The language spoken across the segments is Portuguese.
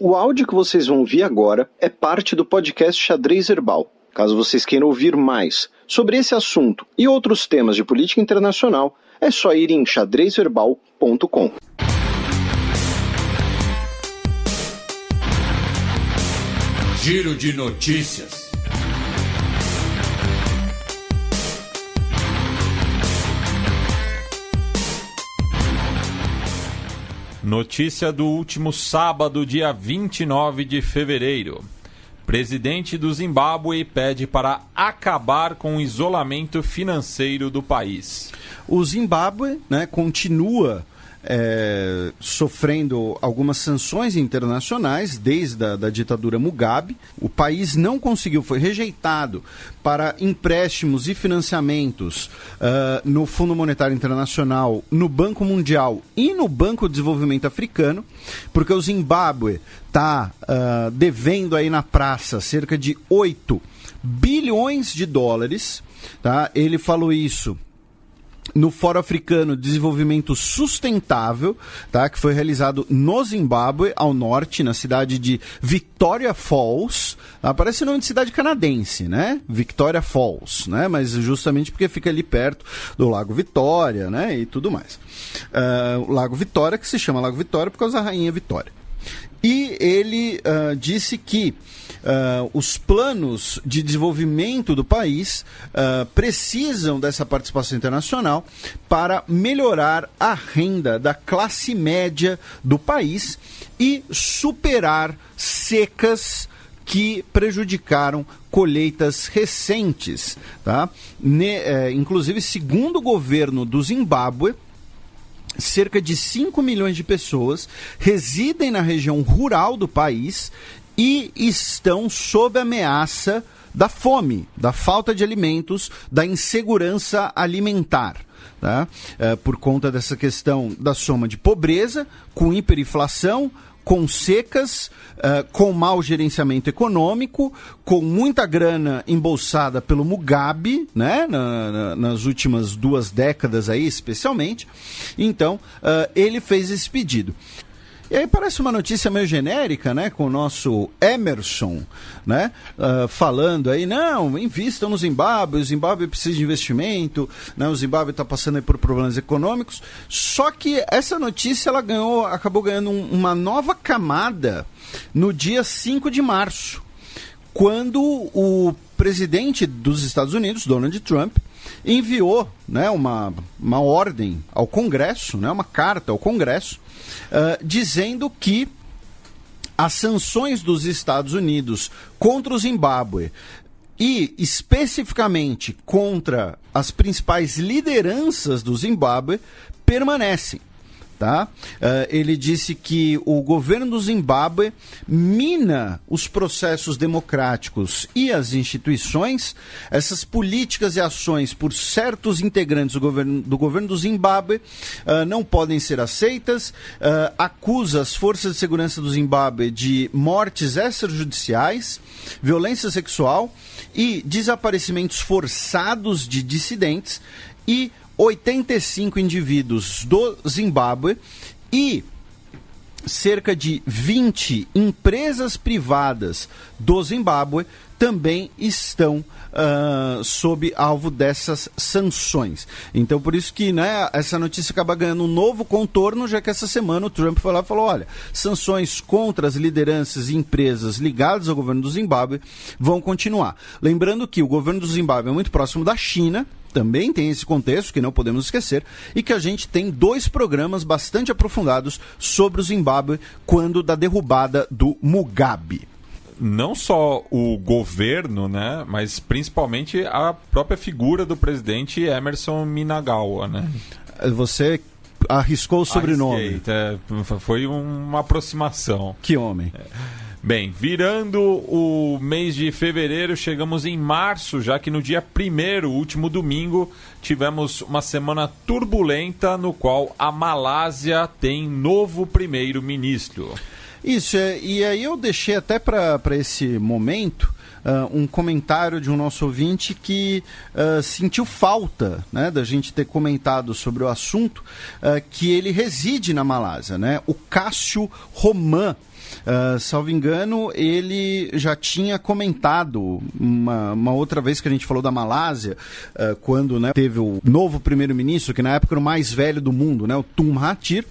O áudio que vocês vão ouvir agora é parte do podcast Xadrez Herbal. Caso vocês queiram ouvir mais sobre esse assunto e outros temas de política internacional, é só ir em xadrezherbal.com. Giro de notícias. Notícia do último sábado, dia 29 de fevereiro. Presidente do Zimbábue pede para acabar com o isolamento financeiro do país. O Zimbábue, continua sofrendo algumas sanções internacionais desde a ditadura Mugabe. O país não conseguiu, foi rejeitado para empréstimos e financiamentos no Fundo Monetário Internacional, no Banco Mundial e no Banco de Desenvolvimento Africano, porque o Zimbábue está devendo aí na praça cerca de 8 bilhões de dólares. Tá? Ele falou isso no Fórum Africano de Desenvolvimento Sustentável, tá? Que foi realizado no Zimbábue, ao norte, na cidade de Victoria Falls. Parece nome de cidade canadense, né? Victoria Falls, né? Mas justamente porque fica ali perto do Lago Vitória, né? E tudo mais. O Lago Vitória, que se chama Lago Vitória por causa da Rainha Vitória. E ele disse que os planos de desenvolvimento do país precisam dessa participação internacional para melhorar a renda da classe média do país e superar secas que prejudicaram colheitas recentes. Tá? Inclusive, segundo o governo do Zimbábue, cerca de 5 milhões de pessoas residem na região rural do país e estão sob ameaça da fome, da falta de alimentos, da insegurança alimentar. Tá? Por conta dessa questão da soma de pobreza, com hiperinflação, com secas, com mau gerenciamento econômico, com muita grana embolsada pelo Mugabe, né, nas últimas 2 décadas aí, especialmente. Então, ele fez esse pedido. E aí parece uma notícia meio genérica, né, com o nosso Emerson, né, falando aí, não, invistam no Zimbábue, o Zimbábue precisa de investimento, né, o Zimbábue está passando aí por problemas econômicos. Só que essa notícia ela acabou ganhando uma nova camada no dia 5 de março, quando o presidente dos Estados Unidos, Donald Trump, enviou, né, uma ordem ao Congresso, né, uma carta ao Congresso, dizendo que as sanções dos Estados Unidos contra o Zimbábue e especificamente contra as principais lideranças do Zimbábue permanecem. Tá? Ele disse que o governo do Zimbábue mina os processos democráticos e as instituições. Essas políticas e ações por certos integrantes do governo do Zimbábue não podem ser aceitas. Acusa as forças de segurança do Zimbábue de mortes extrajudiciais, violência sexual e desaparecimentos forçados de dissidentes e 85 indivíduos do Zimbábue e cerca de 20 empresas privadas do Zimbábue também estão sob alvo dessas sanções. Então, por isso que, né, essa notícia acaba ganhando um novo contorno, já que essa semana o Trump foi lá e falou, olha, sanções contra as lideranças e empresas ligadas ao governo do Zimbábue vão continuar. Lembrando que o governo do Zimbábue é muito próximo da China, também tem esse contexto que não podemos esquecer, e que a gente tem 2 programas bastante aprofundados sobre o Zimbábue quando da derrubada do Mugabe. Não só o governo, né, mas principalmente a própria figura do presidente Emerson Mnangagwa, né? Você arriscou o sobrenome. Foi uma aproximação. Que homem. Bem, virando o mês de fevereiro, chegamos em março, já que no dia 1º, último domingo, tivemos uma semana turbulenta no qual a Malásia tem novo primeiro-ministro. Isso, e aí eu deixei até para esse momento um comentário de um nosso ouvinte que sentiu falta, né, da gente ter comentado sobre o assunto, que ele reside na Malásia, né, o Cássio Roman. Salvo engano, ele já tinha comentado uma outra vez que a gente falou da Malásia, quando, né, teve o novo primeiro-ministro, que na época era o mais velho do mundo, né, o Tun Mahathir,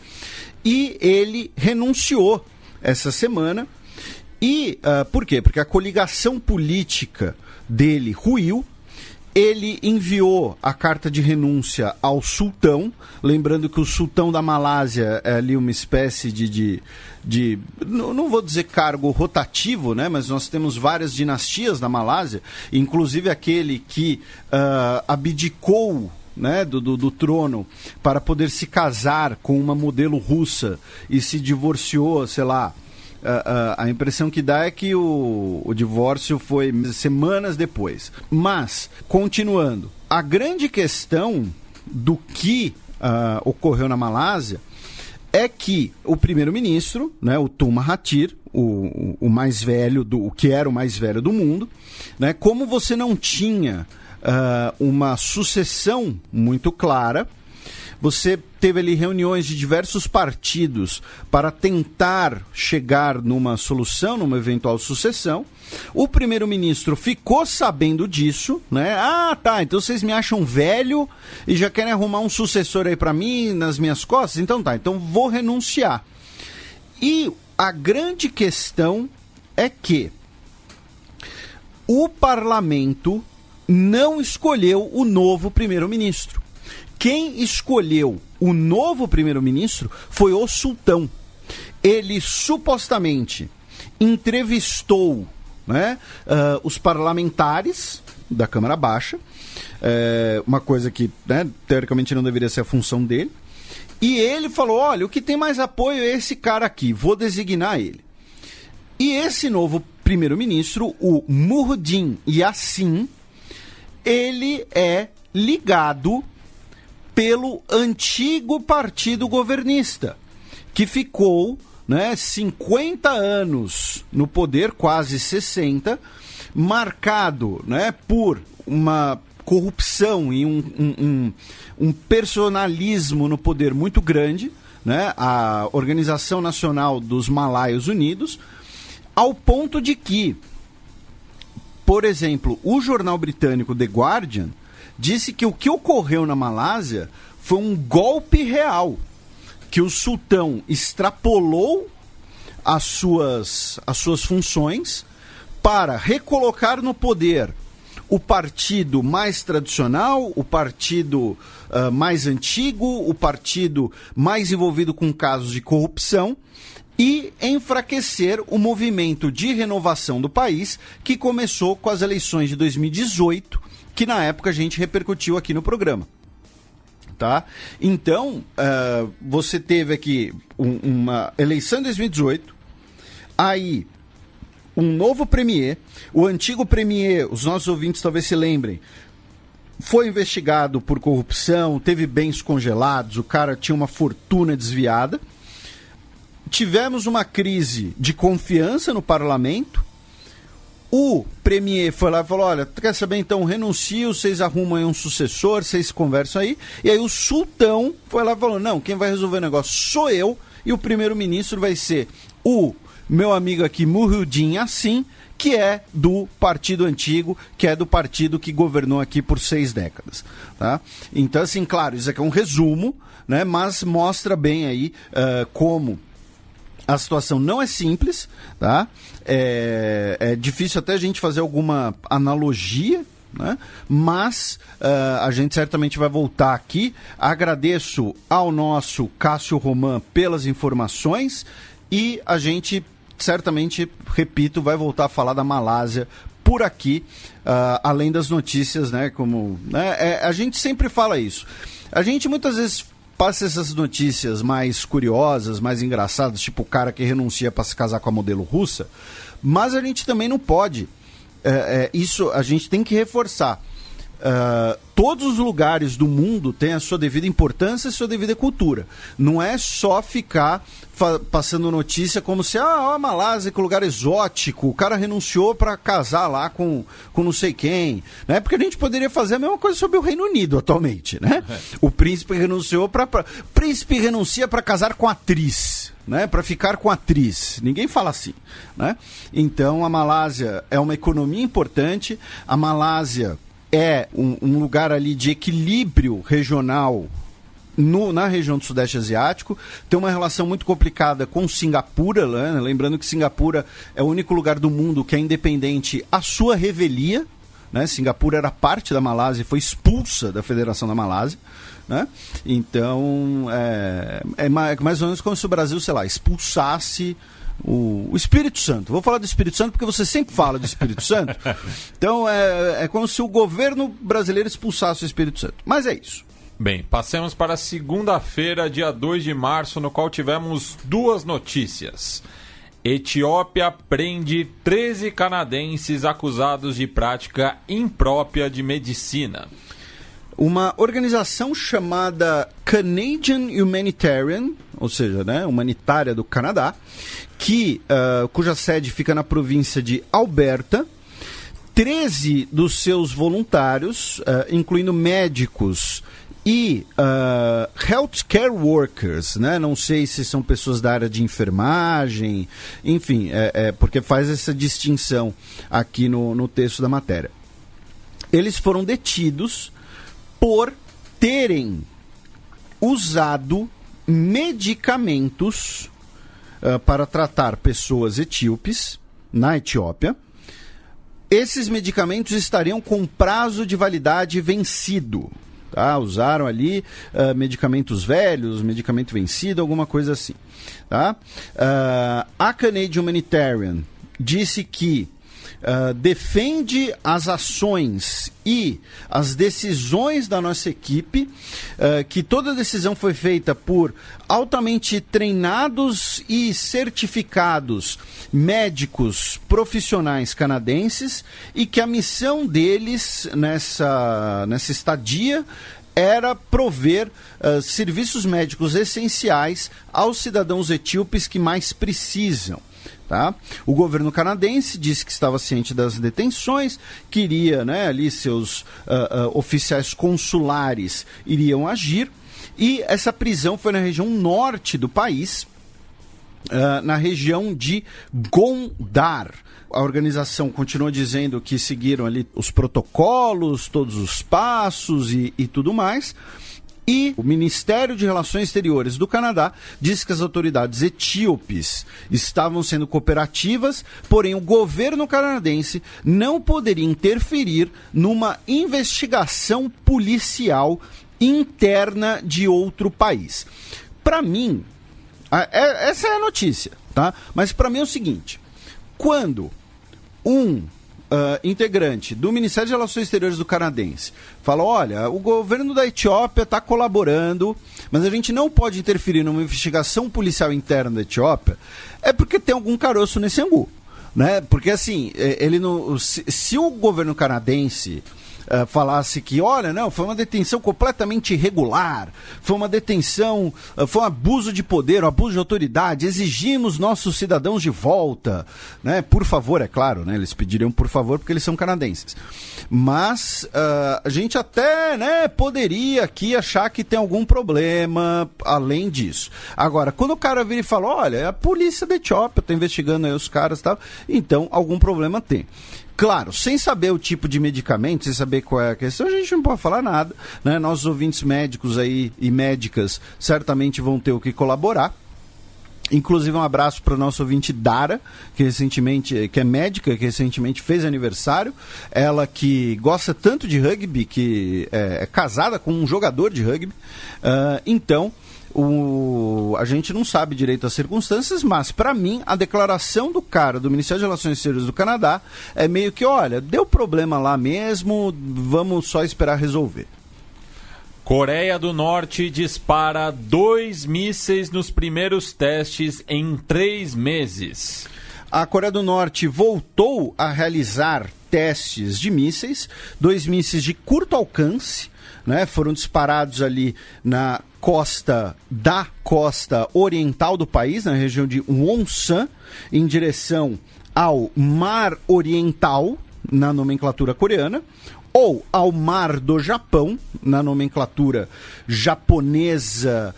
e ele renunciou essa semana. E por quê? Porque a coligação política dele ruiu. Ele enviou a carta de renúncia ao sultão, lembrando que o sultão da Malásia é ali uma espécie de não vou dizer cargo rotativo, né? Mas nós temos várias dinastias na Malásia, inclusive aquele que abdicou, né, do trono para poder se casar com uma modelo russa e se divorciou, sei lá. A impressão que dá é que o divórcio foi semanas depois. Mas, continuando, a grande questão do que ocorreu na Malásia é que o primeiro-ministro, né, o Tun Mahathir, o mais velho, o que era o mais velho do mundo, né, como você não tinha uma sucessão muito clara, você teve ali reuniões de diversos partidos para tentar chegar numa solução, numa eventual sucessão. O primeiro-ministro ficou sabendo disso, né? Ah, tá, então vocês me acham velho e já querem arrumar um sucessor aí para mim, nas minhas costas? Então tá, então vou renunciar. E a grande questão é que o parlamento não escolheu o novo primeiro-ministro. Quem escolheu o novo primeiro-ministro foi o sultão. Ele supostamente entrevistou, né, os parlamentares da Câmara Baixa, uma coisa que, né, teoricamente não deveria ser a função dele, e ele falou, olha, o que tem mais apoio é esse cara aqui, vou designar ele. E esse novo primeiro-ministro, o Muhyiddin Yassin, ele é ligado pelo antigo partido governista, que ficou, né, 50 anos no poder, quase 60, marcado, né, por uma corrupção e um personalismo no poder muito grande, né, a Organização Nacional dos Malaios Unidos, ao ponto de que, por exemplo, o jornal britânico The Guardian disse que o que ocorreu na Malásia foi um golpe real, que o sultão extrapolou as suas funções para recolocar no poder o partido mais tradicional, o partido mais antigo, o partido mais envolvido com casos de corrupção e enfraquecer o movimento de renovação do país que começou com as eleições de 2018, que na época a gente repercutiu aqui no programa. Tá? Então, você teve aqui uma eleição em 2018, aí um novo premier, o antigo premier, os nossos ouvintes talvez se lembrem, foi investigado por corrupção, teve bens congelados, o cara tinha uma fortuna desviada. Tivemos uma crise de confiança no parlamento. O premier foi lá e falou, olha, quer saber, então renuncio, vocês arrumam aí um sucessor, vocês conversam aí. E aí o sultão foi lá e falou, não, quem vai resolver o negócio sou eu, e o primeiro-ministro vai ser o meu amigo aqui, Muhyiddin Yassin, que é do partido antigo, que é do partido que governou aqui por 6 décadas. Tá? Então, assim, claro, isso aqui é um resumo, né, mas mostra bem aí como a situação não é simples, tá? É difícil até a gente fazer alguma analogia, né? Mas a gente certamente vai voltar aqui. Agradeço ao nosso Cássio Roman pelas informações e a gente certamente, repito, vai voltar a falar da Malásia por aqui, além das notícias, né? Como, né? A gente sempre fala isso. A gente muitas vezes passa essas notícias mais curiosas, mais engraçadas, tipo o cara que renuncia para se casar com a modelo russa, mas a gente também não pode, isso a gente tem que reforçar. todos os lugares do mundo têm a sua devida importância e a sua devida cultura. Não é só ficar passando notícia como se, a Malásia, que lugar exótico, o cara renunciou para casar lá com não sei quem, né? Porque a gente poderia fazer a mesma coisa sobre o Reino Unido atualmente, né? O príncipe renuncia para casar com a atriz, né? Para ficar com a atriz. Ninguém fala assim, né? Então a Malásia é uma economia importante, a Malásia é um lugar ali de equilíbrio regional na região do Sudeste Asiático, tem uma relação muito complicada com Singapura, né? Lembrando que Singapura é o único lugar do mundo que é independente à sua revelia, né? Singapura era parte da Malásia e foi expulsa da Federação da Malásia, né? Então é mais ou menos como se o Brasil, sei lá, expulsasse o Espírito Santo. Vou falar do Espírito Santo porque você sempre fala do Espírito Santo. Então é como se o governo brasileiro expulsasse o Espírito Santo. Mas é isso. Bem, passemos para segunda-feira, dia 2 de março, no qual tivemos duas notícias. Etiópia prende 13 canadenses acusados de prática imprópria de medicina. Uma organização chamada Canadian Humanitarian, ou seja, né, humanitária do Canadá, cuja sede fica na província de Alberta. 13 dos seus voluntários, incluindo médicos e healthcare workers, né? Não sei se são pessoas da área de enfermagem, enfim, porque faz essa distinção aqui no texto da matéria. Eles foram detidos por terem usado medicamentos para tratar pessoas etíopes na Etiópia. Esses medicamentos estariam com prazo de validade vencido. Tá? Usaram ali medicamentos velhos, medicamento vencido, alguma coisa assim. Tá? A Canadian Humanitarian disse que defende as ações e as decisões da nossa equipe, que toda decisão foi feita por altamente treinados e certificados médicos profissionais canadenses e que a missão deles nessa estadia era prover serviços médicos essenciais aos cidadãos etíopes que mais precisam. Tá? O governo canadense disse que estava ciente das detenções, queria, né, ali seus oficiais consulares iriam agir, e essa prisão foi na região norte do país, na região de Gondar. A organização continua dizendo que seguiram ali os protocolos, todos os passos e tudo mais. E o Ministério de Relações Exteriores do Canadá diz que as autoridades etíopes estavam sendo cooperativas, porém o governo canadense não poderia interferir numa investigação policial interna de outro país. Para mim, essa é a notícia, tá? Mas para mim é o seguinte: quando integrante do Ministério de Relações Exteriores do canadense fala, olha, o governo da Etiópia está colaborando, mas a gente não pode interferir numa investigação policial interna da Etiópia, é porque tem algum caroço nesse angu, né? Porque assim, se o governo canadense falasse que, olha, não, foi uma detenção completamente irregular, foi uma detenção, foi um abuso de poder, um abuso de autoridade, exigimos nossos cidadãos de volta, né? Por favor, é claro, né? Eles pediriam por favor porque eles são canadenses. Mas a gente até, né, poderia aqui achar que tem algum problema além disso. Agora, quando o cara vira e fala, olha, a polícia da Etiópia está investigando aí os caras e tal, então algum problema tem. Claro, sem saber o tipo de medicamento, sem saber qual é a questão, a gente não pode falar nada, né? Nossos ouvintes médicos aí e médicas certamente vão ter o que colaborar. Inclusive um abraço para o nosso ouvinte Dara, que é médica, que recentemente fez aniversário. Ela que gosta tanto de rugby, que é casada com um jogador de rugby. Então, a gente não sabe direito as circunstâncias, mas para mim a declaração do cara do Ministério de Relações Exteriores do Canadá é meio que, olha, deu problema lá mesmo, vamos só esperar resolver. Coreia do Norte dispara 2 mísseis nos primeiros testes em 3 meses. A Coreia do Norte voltou a realizar testes de mísseis, 2 mísseis de curto alcance, né, foram disparados ali na costa oriental do país, na região de Wonsan, em direção ao Mar Oriental, na nomenclatura coreana, ou ao Mar do Japão, na nomenclatura japonesa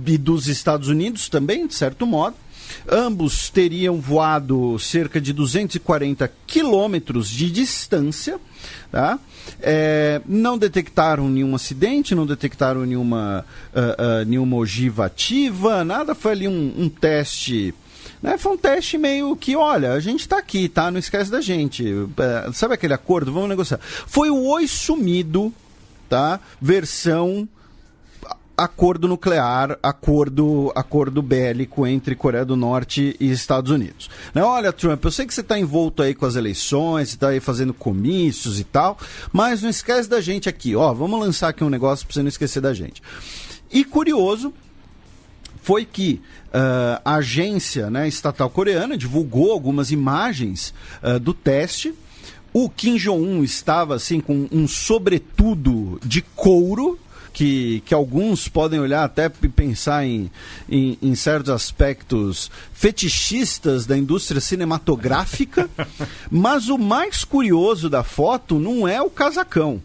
e dos Estados Unidos também, de certo modo. Ambos teriam voado cerca de 240 quilômetros de distância, tá? Não detectaram nenhum acidente, não detectaram nenhuma ogiva ativa, nada, foi ali um teste, né? Foi um teste meio que, olha, a gente tá aqui, tá? Não esquece da gente, sabe aquele acordo? Vamos negociar. Foi o oi sumido, tá? Versão acordo nuclear, acordo bélico entre Coreia do Norte e Estados Unidos. Né? Olha, Trump, eu sei que você está envolto aí com as eleições, você está aí fazendo comícios e tal, mas não esquece da gente aqui, ó, vamos lançar aqui um negócio para você não esquecer da gente. E curioso foi que a agência, né, estatal coreana divulgou algumas imagens do teste. O Kim Jong-un estava assim com um sobretudo de couro, que alguns podem olhar até e pensar em certos aspectos fetichistas da indústria cinematográfica, mas o mais curioso da foto não é o casacão,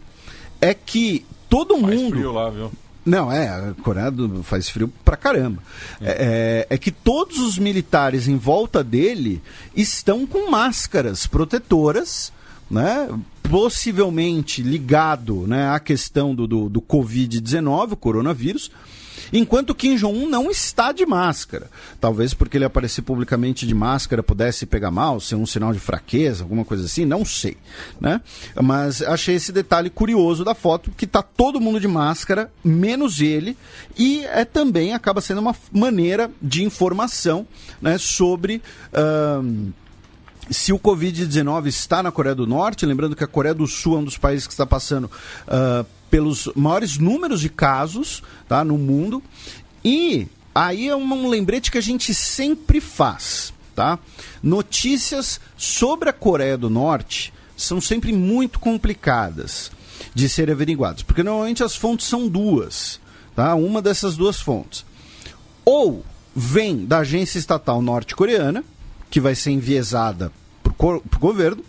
é que todo mundo... Faz frio lá, viu? Não, a Coreia faz frio pra caramba. É que todos os militares em volta dele estão com máscaras protetoras, né? Possivelmente ligado, né, à questão do Covid-19, o coronavírus, enquanto Kim Jong-un não está de máscara. Talvez porque ele aparecer publicamente de máscara pudesse pegar mal, ser um sinal de fraqueza, alguma coisa assim, não sei, né? Mas achei esse detalhe curioso da foto, que está todo mundo de máscara, menos ele, e também acaba sendo uma maneira de informação, né, sobre... se o Covid-19 está na Coreia do Norte, lembrando que a Coreia do Sul é um dos países que está passando pelos maiores números de casos, tá, no mundo. E aí é um lembrete que a gente sempre faz, tá? Notícias sobre a Coreia do Norte são sempre muito complicadas de serem averiguadas, porque normalmente as fontes são duas, tá? Uma dessas duas fontes ou vem da agência estatal norte-coreana, que vai ser enviesada para o governo,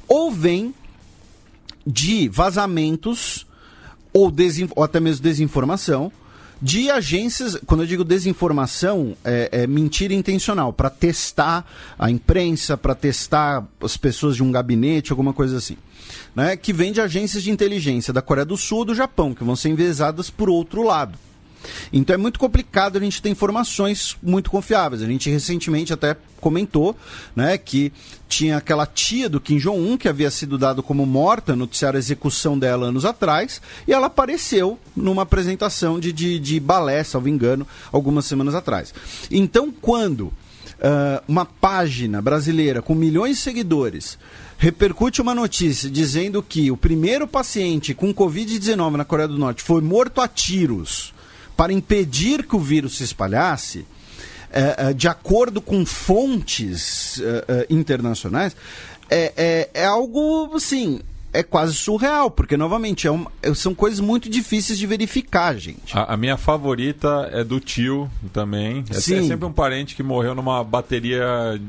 ou vem de vazamentos ou até mesmo desinformação de agências. Quando eu digo desinformação, é mentira intencional, para testar a imprensa, para testar as pessoas de um gabinete, alguma coisa assim, né? Que vem de agências de inteligência da Coreia do Sul ou do Japão, que vão ser enviesadas por outro lado. Então é muito complicado a gente ter informações muito confiáveis. A gente recentemente até comentou, né, que tinha aquela tia do Kim Jong-un que havia sido dado como morta, noticiaram a execução dela anos atrás, e ela apareceu numa apresentação de balé, salvo engano, algumas semanas atrás. Então, quando uma página brasileira com milhões de seguidores repercute uma notícia dizendo que o primeiro paciente com Covid-19 na Coreia do Norte foi morto a tiros para impedir que o vírus se espalhasse, de acordo com fontes internacionais, é algo, assim, é quase surreal, porque, novamente, são coisas muito difíceis de verificar, gente. A minha favorita é do tio também. É sempre um parente que morreu numa bateria...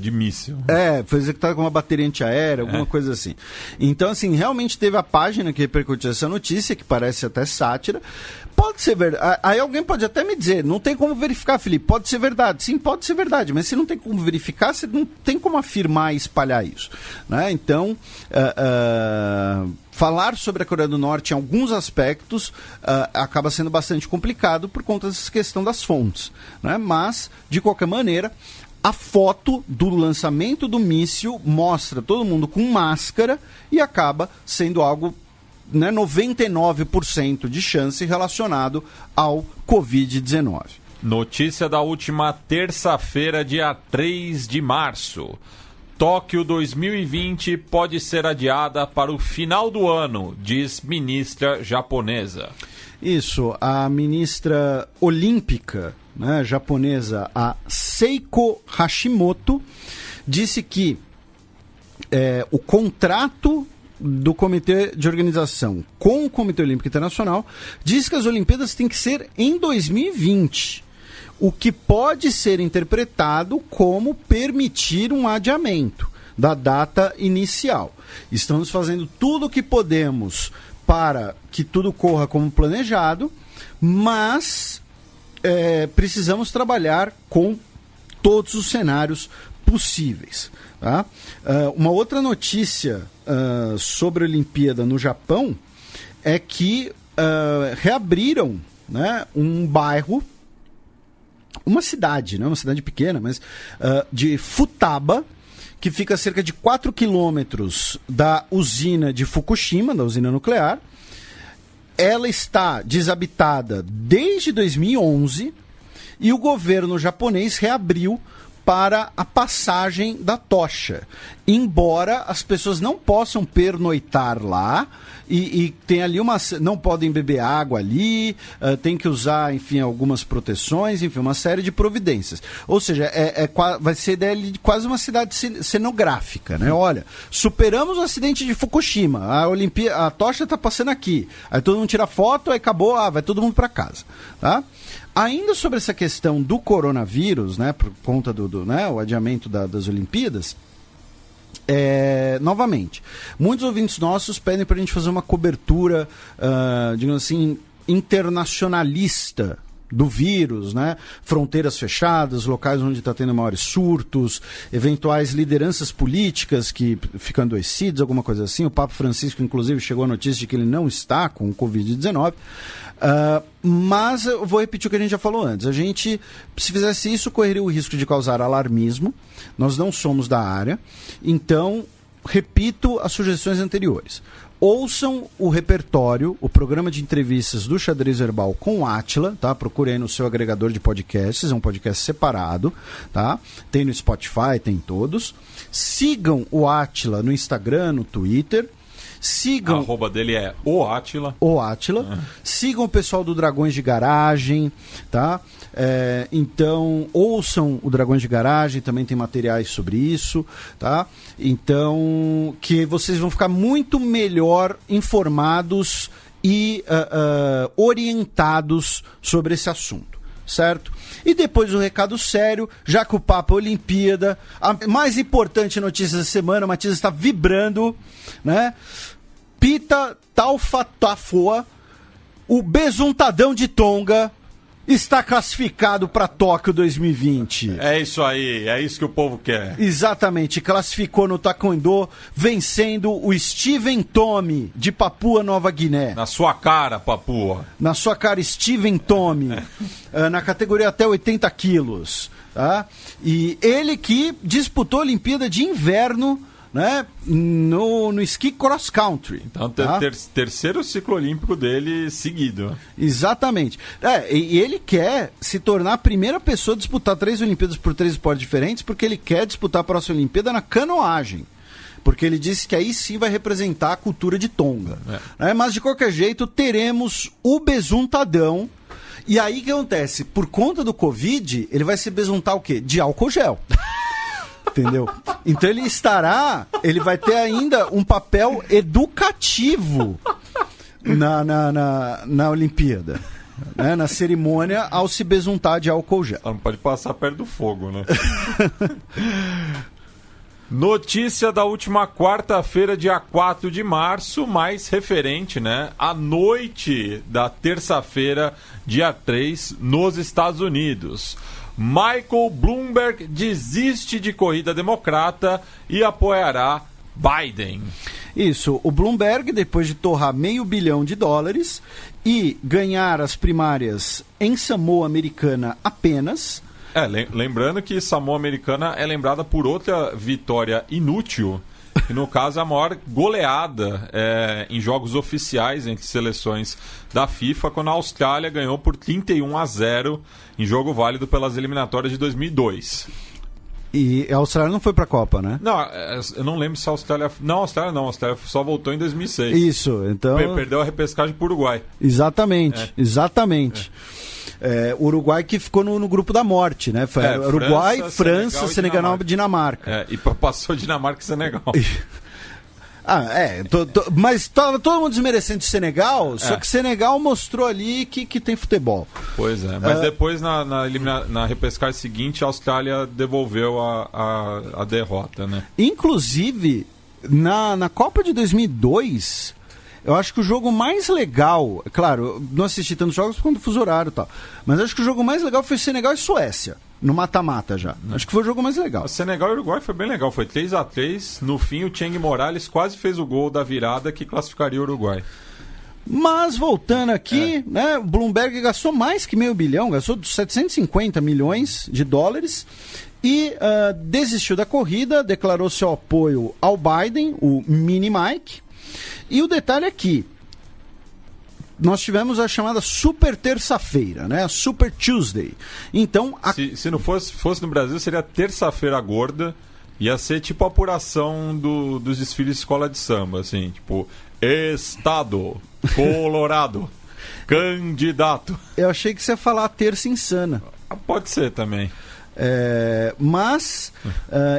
de míssil. Foi executado com uma bateria antiaérea, alguma coisa assim. Então, assim, realmente teve a página que repercutiu essa notícia, que parece até sátira. Pode ser verdade. Aí alguém pode até me dizer, não tem como verificar, Felipe. Pode ser verdade. Sim, pode ser verdade. Mas se não tem como verificar, você não tem como afirmar e espalhar isso, né? Então, falar sobre a Coreia do Norte em alguns aspectos acaba sendo bastante complicado por conta dessa questão das fontes, né? Mas, de qualquer maneira, a foto do lançamento do míssil mostra todo mundo com máscara e acaba sendo algo, né, 99% de chance relacionado ao Covid-19. Notícia da última terça-feira, dia 3 de março. Tóquio 2020 pode ser adiada para o final do ano, diz ministra japonesa. Isso, a ministra olímpica, né, japonesa, a Seiko Hashimoto, disse que o contrato do Comitê de Organização com o Comitê Olímpico Internacional diz que as Olimpíadas têm que ser em 2020, o que pode ser interpretado como permitir um adiamento da data inicial. Estamos fazendo tudo o que podemos para que tudo corra como planejado, mas precisamos trabalhar com todos os cenários possíveis. Tá? Uma outra notícia sobre a Olimpíada no Japão é que reabriram, né, um bairro, uma cidade, não é uma cidade pequena, mas de Futaba, que fica a cerca de 4 quilômetros da usina de Fukushima, da usina nuclear. Ela está desabitada desde 2011 e o governo japonês reabriu para a passagem da tocha, embora as pessoas não possam pernoitar lá e tem ali não podem beber água ali, tem que usar, enfim, algumas proteções, enfim, uma série de providências. Ou seja, vai ser ideia de quase uma cidade cenográfica, né? Olha, superamos o acidente de Fukushima, a tocha está passando aqui, aí todo mundo tira foto, aí acabou, vai todo mundo para casa, tá? Ainda sobre essa questão do coronavírus, né, por conta o adiamento das Olimpíadas, novamente, muitos ouvintes nossos pedem para a gente fazer uma cobertura, digamos assim, internacionalista do vírus, né? Fronteiras fechadas, locais onde está tendo maiores surtos, eventuais lideranças políticas que ficam adoecidas, alguma coisa assim. O Papa Francisco, inclusive, chegou a notícia de que ele não está com o Covid-19. Mas eu vou repetir o que a gente já falou antes. A gente, se fizesse isso, correria o risco de causar alarmismo. Nós não somos da área. Então, repito as sugestões anteriores. Ouçam o repertório, o programa de entrevistas do Xadrez Verbal com o Átila, tá? Procure aí no seu agregador de podcasts, é um podcast separado, tá? Tem no Spotify, tem em todos. Sigam o Átila no Instagram, no Twitter. Sigam... A arroba dele é o Átila. O Átila. Sigam o pessoal do Dragões de Garagem, tá? Então, ouçam o Dragões de Garagem, também tem materiais sobre isso, tá? Então, que vocês vão ficar muito melhor informados e orientados sobre esse assunto, certo? E depois o recado sério, já que o papo é Olimpíada, a mais importante notícia da semana, a Matias está vibrando, né? Pita Taufatafoa, o besuntadão de Tonga, está classificado para Tóquio 2020. É isso aí, é isso que o povo quer. Exatamente, classificou no Taekwondo, vencendo o Steven Tommy, de Papua Nova Guiné. Na sua cara, Papua. Na sua cara, Steven Tommy, na categoria até 80 quilos. Tá? E ele que disputou a Olimpíada de Inverno, né, no esqui cross country. Então, terceiro ciclo olímpico dele seguido. Exatamente. E ele quer se tornar a primeira pessoa a disputar 3 Olimpíadas por 3 esportes diferentes, porque ele quer disputar a próxima Olimpíada na canoagem. Porque ele disse que aí sim vai representar a cultura de Tonga. Mas, de qualquer jeito, teremos o besuntadão. E aí o que acontece? Por conta do Covid, ele vai se besuntar o quê? De álcool gel. Entendeu? Então ele vai ter ainda um papel educativo na Olimpíada, né? Na cerimônia, ao se besuntar de álcool gel. Não pode passar perto do fogo, né? Notícia da última quarta-feira, dia 4 de março, mais referente, né, à noite da terça-feira, dia 3, nos Estados Unidos. Michael Bloomberg desiste de corrida democrata e apoiará Biden. Isso, o Bloomberg, depois de torrar $500 bilhão e ganhar as primárias em Samoa Americana apenas... Lembrando que Samoa Americana é lembrada por outra vitória inútil, que no caso é a maior goleada em jogos oficiais entre seleções da FIFA, quando a Austrália ganhou por 31-0 em jogo válido pelas eliminatórias de 2002. E a Austrália não foi para a Copa, né? Não, eu não lembro se a Austrália... Não, a Austrália só voltou em 2006. Isso, então... Perdeu a repescagem para o Uruguai. Exatamente. Uruguai que ficou no grupo da morte, né? Foi Uruguai, França, Senegal e Dinamarca. E passou Dinamarca e Senegal. Mas estava todo mundo desmerecendo o Senegal, só que Senegal mostrou ali que tem futebol. Pois é, mas depois na repescagem seguinte a Austrália devolveu a derrota, né? Inclusive, na Copa de 2002, eu acho que o jogo mais legal, claro, não assisti tantos jogos por conta do fuso horário e tal, mas acho que o jogo mais legal foi Senegal e Suécia. No mata-mata já. Acho que foi o jogo mais legal. O Senegal e Uruguai foi bem legal. Foi 3-3. No fim, o Cheng Morales quase fez o gol da virada que classificaria o Uruguai. Mas, voltando aqui, né, o Bloomberg gastou mais que $500 milhão. Gastou 750 milhões de dólares. E desistiu da corrida. Declarou seu apoio ao Biden, o Mini Mike. E o detalhe aqui. Nós tivemos a chamada Super Terça-feira, né? Super Tuesday. Então, se não fosse no Brasil, seria Terça-feira Gorda. Ia ser tipo a apuração dos desfiles de escola de samba, assim, tipo, Estado, Colorado, candidato. Eu achei que você ia falar Terça Insana. Pode ser também. Mas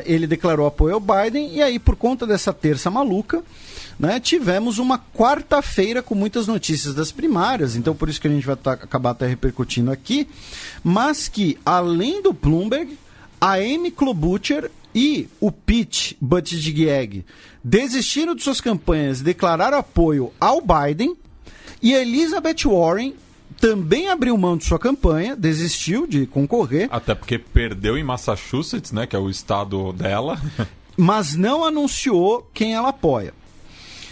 ele declarou apoio ao Biden, e aí, por conta dessa terça maluca, né, tivemos uma quarta-feira com muitas notícias das primárias, então por isso que a gente vai acabar até repercutindo aqui, mas que, além do Bloomberg, a Amy Klobuchar e o Pete Buttigieg desistiram de suas campanhas e declararam apoio ao Biden, e a Elizabeth Warren também abriu mão de sua campanha, desistiu de concorrer. Até porque perdeu em Massachusetts, né, que é o estado dela. Mas não anunciou quem ela apoia.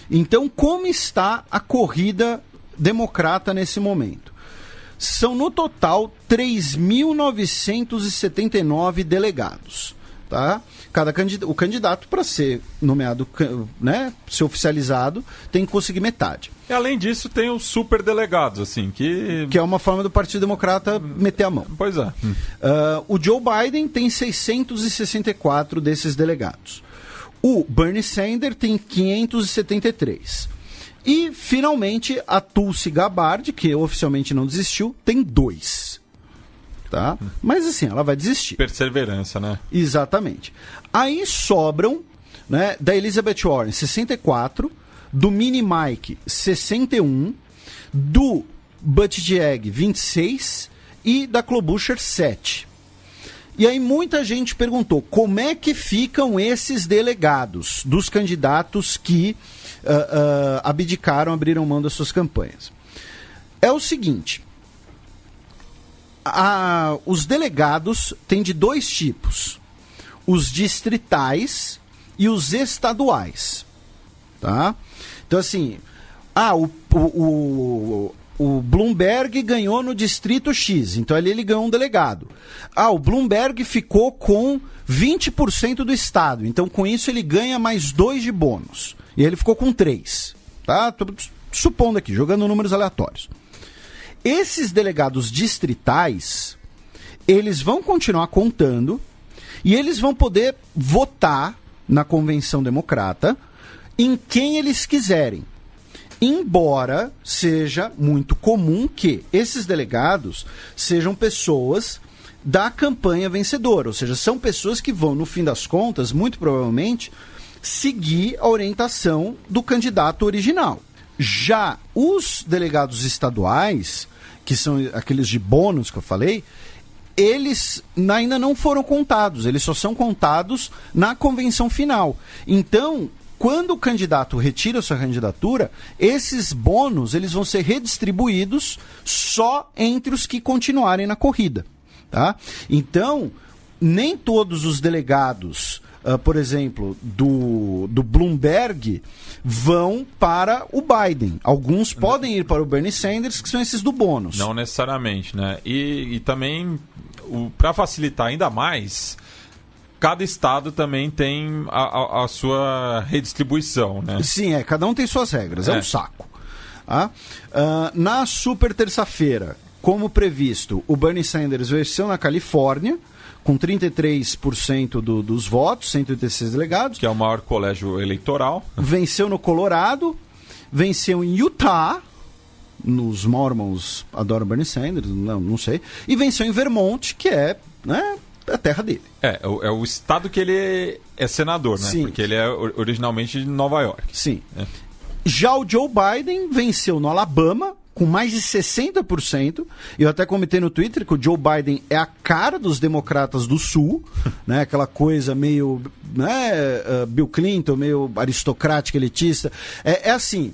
Então, como está a corrida democrata nesse momento? São, no total, 3.979 delegados. Tá? O candidato, para ser nomeado, né, ser oficializado, tem que conseguir metade. E, além disso, tem os superdelegados, assim, que é uma forma do Partido Democrata meter a mão. Pois é. O Joe Biden tem 664 desses delegados. O Bernie Sanders tem 573. E, finalmente, a Tulsi Gabbard, que oficialmente não desistiu, tem 2. Tá? Mas, assim, ela vai desistir. Perseverança, né? Exatamente. Aí sobram, né, da Elizabeth Warren, 64, do Mini Mike, 61, do Buttigieg, 26 e da Klobuchar, 7. E aí muita gente perguntou como é que ficam esses delegados dos candidatos que abdicaram, abriram mão das suas campanhas. É o seguinte, os delegados têm de 2 tipos, os distritais e os estaduais. Tá? Então assim, o Bloomberg ganhou no distrito X, então ali ele ganhou um delegado. O Bloomberg ficou com 20% do estado, então com isso ele ganha mais 2 de bônus. E ele ficou com 3. Tá? Tô supondo aqui, jogando números aleatórios. Esses delegados distritais, eles vão continuar contando e eles vão poder votar na Convenção Democrata em quem eles quiserem. Embora seja muito comum que esses delegados sejam pessoas da campanha vencedora, ou seja, são pessoas que vão, no fim das contas, muito provavelmente, seguir a orientação do candidato original. Já os delegados estaduais, que são aqueles de bônus que eu falei, eles ainda não foram contados, eles só são contados na convenção final. Então, quando o candidato retira sua candidatura, esses bônus eles vão ser redistribuídos só entre os que continuarem na corrida. Tá? Então, nem todos os delegados, por exemplo, do Bloomberg, vão para o Biden. Alguns podem ir para o Bernie Sanders, que são esses do bônus. Não necessariamente, né? E também, para facilitar ainda mais, cada estado também tem a sua redistribuição, né? Sim, cada um tem suas regras, é um saco. Na super terça-feira, como previsto, o Bernie Sanders venceu na Califórnia com 33% dos votos, 186 delegados. Que é o maior colégio eleitoral. Venceu no Colorado, venceu em Utah, nos Mormons adoram Bernie Sanders, não sei, e venceu em Vermont, que é, né, a terra dele. É o estado que ele é senador, né? Sim. Porque ele é originalmente de Nova York. Sim. Já o Joe Biden venceu no Alabama, com mais de 60%. Eu até comentei no Twitter que o Joe Biden é a cara dos democratas do Sul, né? Aquela coisa meio, né, Bill Clinton, meio aristocrática, elitista. É assim,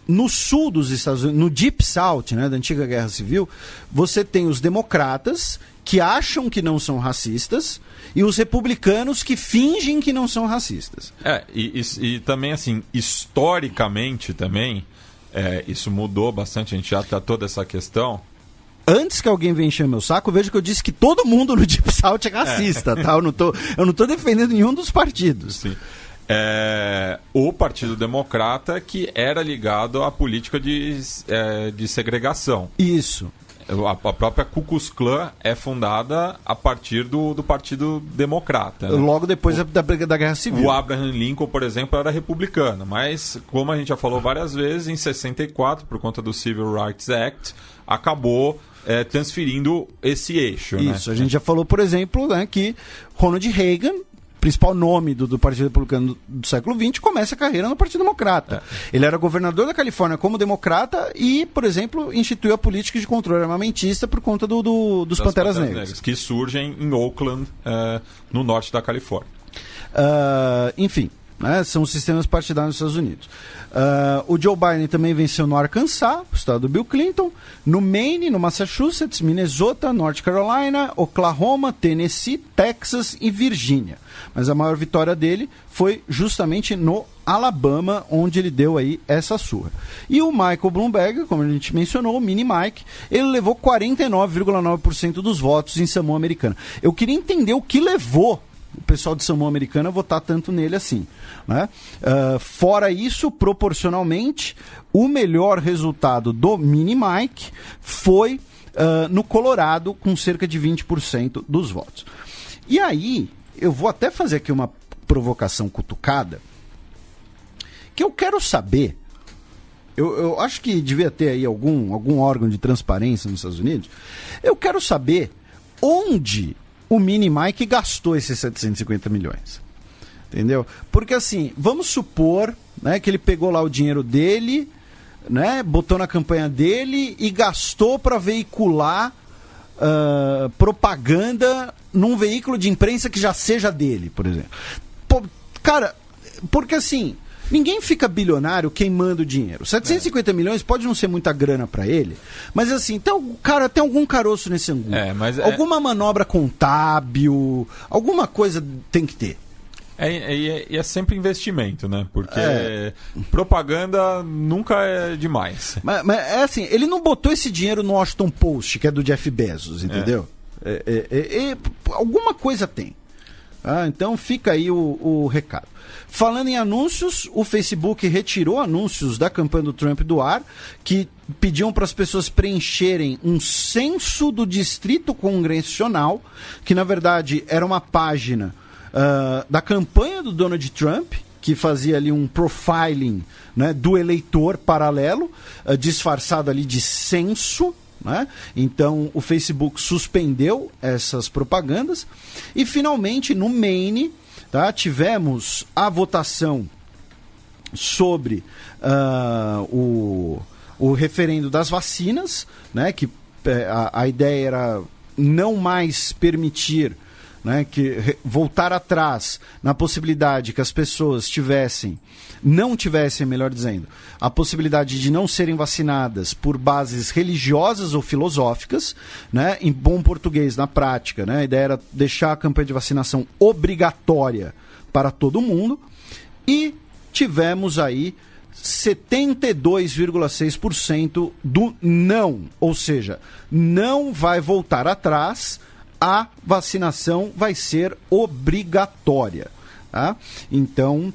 no sul dos Estados Unidos, no Deep South, né, da antiga Guerra Civil, você tem os democratas que acham que não são racistas e os republicanos que fingem que não são racistas. E também, assim, historicamente também, isso mudou bastante, a gente já tratou dessa questão. Antes que alguém venha encher meu saco, veja que eu disse que todo mundo no Deep South é racista, tá? Eu não tô defendendo nenhum dos partidos. Sim. O Partido Democrata, que era ligado à política de segregação. Isso. A própria Ku Klux Klan é fundada a partir do Partido Democrata. Né? Logo depois da Guerra Civil. O Abraham Lincoln, por exemplo, era republicano. Mas, como a gente já falou várias vezes, em 64, por conta do Civil Rights Act, acabou transferindo esse eixo. Isso, né? A gente já falou, por exemplo, né, que Ronald Reagan, principal nome do Partido Republicano do século XX, começa a carreira no Partido Democrata. Ele era governador da Califórnia como democrata e, por exemplo, instituiu a política de controle armamentista por conta dos Panteras Negras. Que surgem em Oakland, no norte da Califórnia. Enfim, né, são os sistemas partidários dos Estados Unidos. O Joe Biden também venceu no Arkansas, o estado do Bill Clinton, no Maine, no Massachusetts, Minnesota, North Carolina, Oklahoma, Tennessee, Texas e Virgínia. Mas a maior vitória dele foi justamente no Alabama, onde ele deu aí essa surra. E o Michael Bloomberg, como a gente mencionou, o Mini Mike, ele levou 49,9% dos votos em Samoa Americana. Eu queria entender o que levou o pessoal de Samoa Americana a votar tanto nele assim, né? Fora isso, proporcionalmente, o melhor resultado do Mini Mike foi no Colorado, com cerca de 20% dos votos. E aí, eu vou até fazer aqui uma provocação cutucada, que eu quero saber, eu acho que devia ter aí algum órgão de transparência nos Estados Unidos, eu quero saber onde o Mini Mike gastou esses 750 milhões. Entendeu? Porque assim, vamos supor, né, que ele pegou lá o dinheiro dele, né, botou na campanha dele e gastou para veicular propaganda num veículo de imprensa que já seja dele, por exemplo. Cara, porque assim, ninguém fica bilionário queimando dinheiro. 750 milhões pode não ser muita grana para ele, mas assim, tem algum caroço nesse angu. Alguma manobra contábil, alguma coisa tem que ter. E é sempre investimento, né? Porque propaganda nunca é demais. Mas é assim, ele não botou esse dinheiro no Washington Post, que é do Jeff Bezos, entendeu? Alguma coisa tem. Então fica aí o recado. Falando em anúncios, o Facebook retirou anúncios da campanha do Trump do ar, que pediam para as pessoas preencherem um censo do Distrito Congressional, que na verdade era uma página da campanha do Donald Trump, que fazia ali um profiling, né, do eleitor paralelo, disfarçado ali de censo. Né? Então o Facebook suspendeu essas propagandas. E finalmente no Maine, tá, tivemos a votação sobre o referendo das vacinas, né, que a ideia era não mais permitir, né, voltar atrás na possibilidade que as pessoas não tivessem, melhor dizendo, a possibilidade de não serem vacinadas por bases religiosas ou filosóficas, né, em bom português, na prática, né, a ideia era deixar a campanha de vacinação obrigatória para todo mundo, e tivemos aí 72,6% do não, ou seja, não vai voltar atrás, a vacinação vai ser obrigatória. Tá? Então,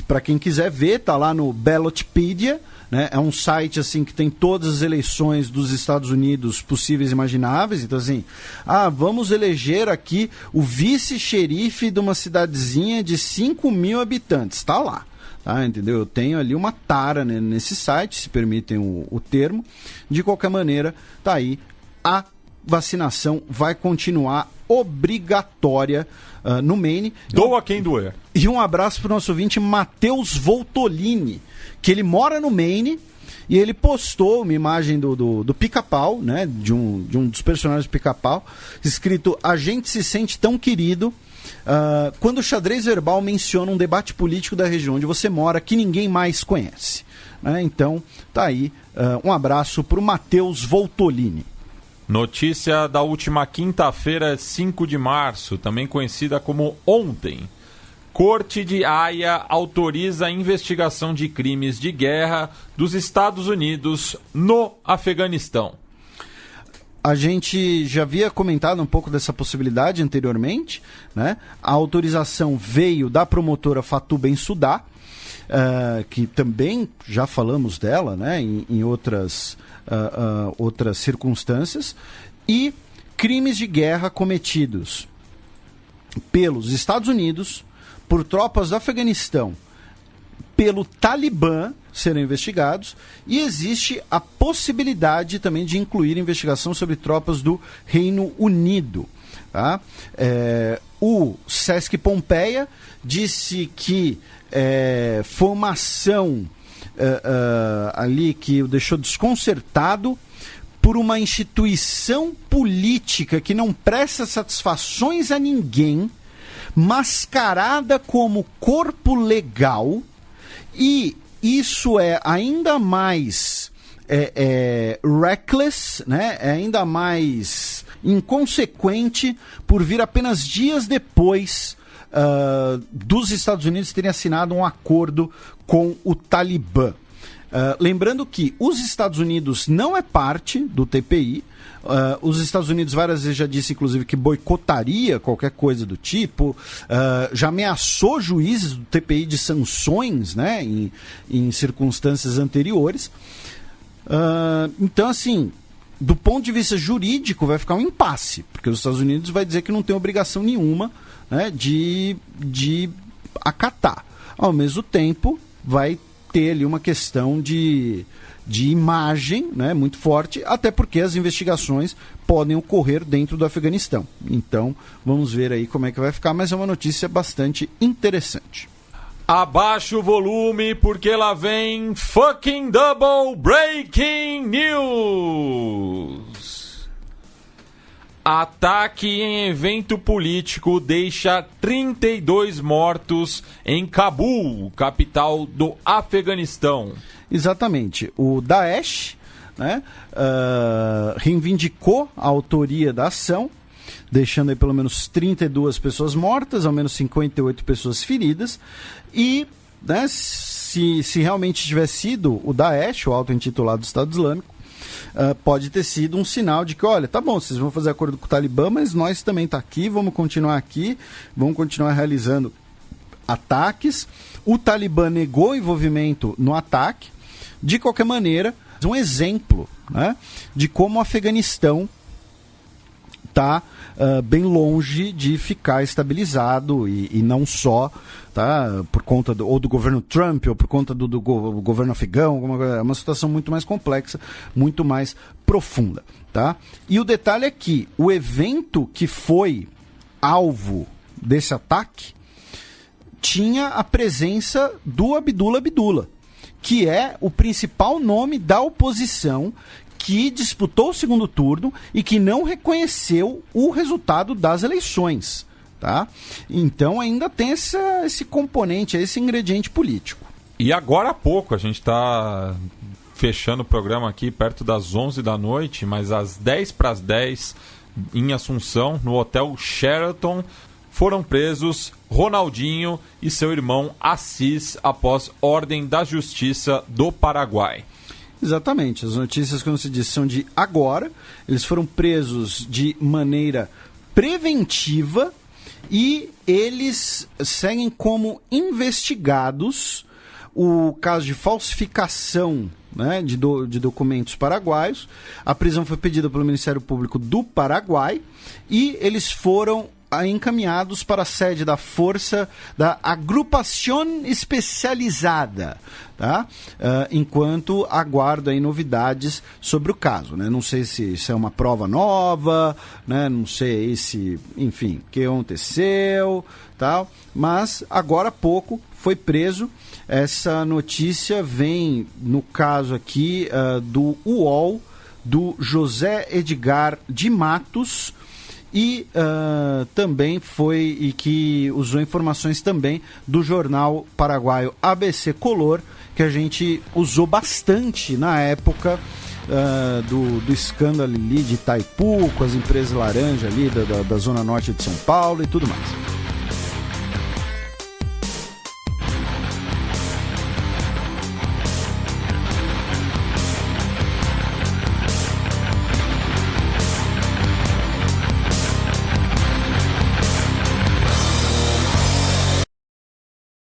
para quem quiser ver, tá lá no Ballotpedia, né? É um site assim que tem todas as eleições dos Estados Unidos possíveis e imagináveis. Então assim, vamos eleger aqui o vice-xerife de uma cidadezinha de 5.000 habitantes, tá lá. Entendeu? Eu tenho ali uma tara, né, nesse site, se permitem o termo. De qualquer maneira, tá aí, a vacinação vai continuar obrigatória no Maine. Doa quem doer. E um abraço para o nosso ouvinte Matheus Voltolini, que ele mora no Maine e ele postou uma imagem do Pica-Pau, né, de um dos personagens do Pica-Pau, escrito: "A gente se sente tão querido quando o Xadrez Verbal menciona um debate político da região onde você mora que ninguém mais conhece." Então, tá aí, um abraço para o Matheus Voltolini. Notícia da última quinta-feira, 5 de março, também conhecida como ontem. Corte de Haia autoriza a investigação de crimes de guerra dos Estados Unidos no Afeganistão. A gente já havia comentado um pouco dessa possibilidade anteriormente, né? A autorização veio da promotora Fatou Bensouda, que também já falamos dela, né? Em outras circunstâncias, e crimes de guerra cometidos pelos Estados Unidos, por tropas do Afeganistão, pelo Talibã, serão investigados, e existe a possibilidade também de incluir investigação sobre tropas do Reino Unido. Tá? O Sesc Pompeia disse que foi uma ação ali que o deixou desconcertado por uma instituição política que não presta satisfações a ninguém, mascarada como corpo legal, e isso é ainda mais reckless, né? É ainda mais inconsequente por vir apenas dias depois dos Estados Unidos terem assinado um acordo com o Talibã. Lembrando que os Estados Unidos não é parte do TPI. Os Estados Unidos várias vezes já disse, inclusive, que boicotaria qualquer coisa do tipo, já ameaçou juízes do TPI de sanções, né, em circunstâncias anteriores. Então, assim, do ponto de vista jurídico, vai ficar um impasse, porque os Estados Unidos vai dizer que não tem obrigação nenhuma, né, de acatar. Ao mesmo tempo, vai ter ali uma questão de imagem, né, muito forte, até porque as investigações podem ocorrer dentro do Afeganistão. Então, vamos ver aí como é que vai ficar, mas é uma notícia bastante interessante. Abaixa o volume, porque lá vem fucking double breaking news. Ataque em evento político deixa 32 mortos em Cabul, capital do Afeganistão. Exatamente. O Daesh, né, reivindicou a autoria da ação, deixando aí pelo menos 32 pessoas mortas, ao menos 58 pessoas feridas. E, né, se realmente tivesse sido o Daesh, o auto-intitulado Estado Islâmico, pode ter sido um sinal de que, olha, tá bom, vocês vão fazer acordo com o Talibã, mas nós também tá aqui, vamos continuar realizando ataques. O Talibã negou envolvimento no ataque. De qualquer maneira, um exemplo, né, de como o Afeganistão está bem longe de ficar estabilizado, e não só, tá, por conta ou do governo Trump ou por conta do governo afegão. É uma situação muito mais complexa, muito mais profunda. Tá? E o detalhe é que o evento que foi alvo desse ataque tinha a presença do Abdullah Abdullah, que é o principal nome da oposição, que disputou o segundo turno e que não reconheceu o resultado das eleições. Tá? Então ainda tem esse componente, esse ingrediente político. E agora há pouco, a gente está fechando o programa aqui perto das 11 da noite, mas às 10 para as 10, em Assunção, no Hotel Sheraton, foram presos Ronaldinho e seu irmão Assis após ordem da Justiça do Paraguai. Exatamente, as notícias, como se diz, são de agora. Eles foram presos de maneira preventiva e eles seguem como investigados o caso de falsificação, né, de documentos paraguaios. A prisão foi pedida pelo Ministério Público do Paraguai e eles foram encaminhados para a sede da Força da Agrupación Especializada, tá? Enquanto aguardo aí novidades sobre o caso, né? Não sei se isso é uma prova nova, né? Não sei se, enfim, o que aconteceu, tal, mas agora há pouco foi preso. Essa notícia vem no caso aqui do UOL, do José Edgar de Matos, e também foi, e que usou informações também do jornal paraguaio ABC Color, que a gente usou bastante na época do escândalo ali de Itaipu, com as empresas laranja ali da Zona Norte de São Paulo e tudo mais.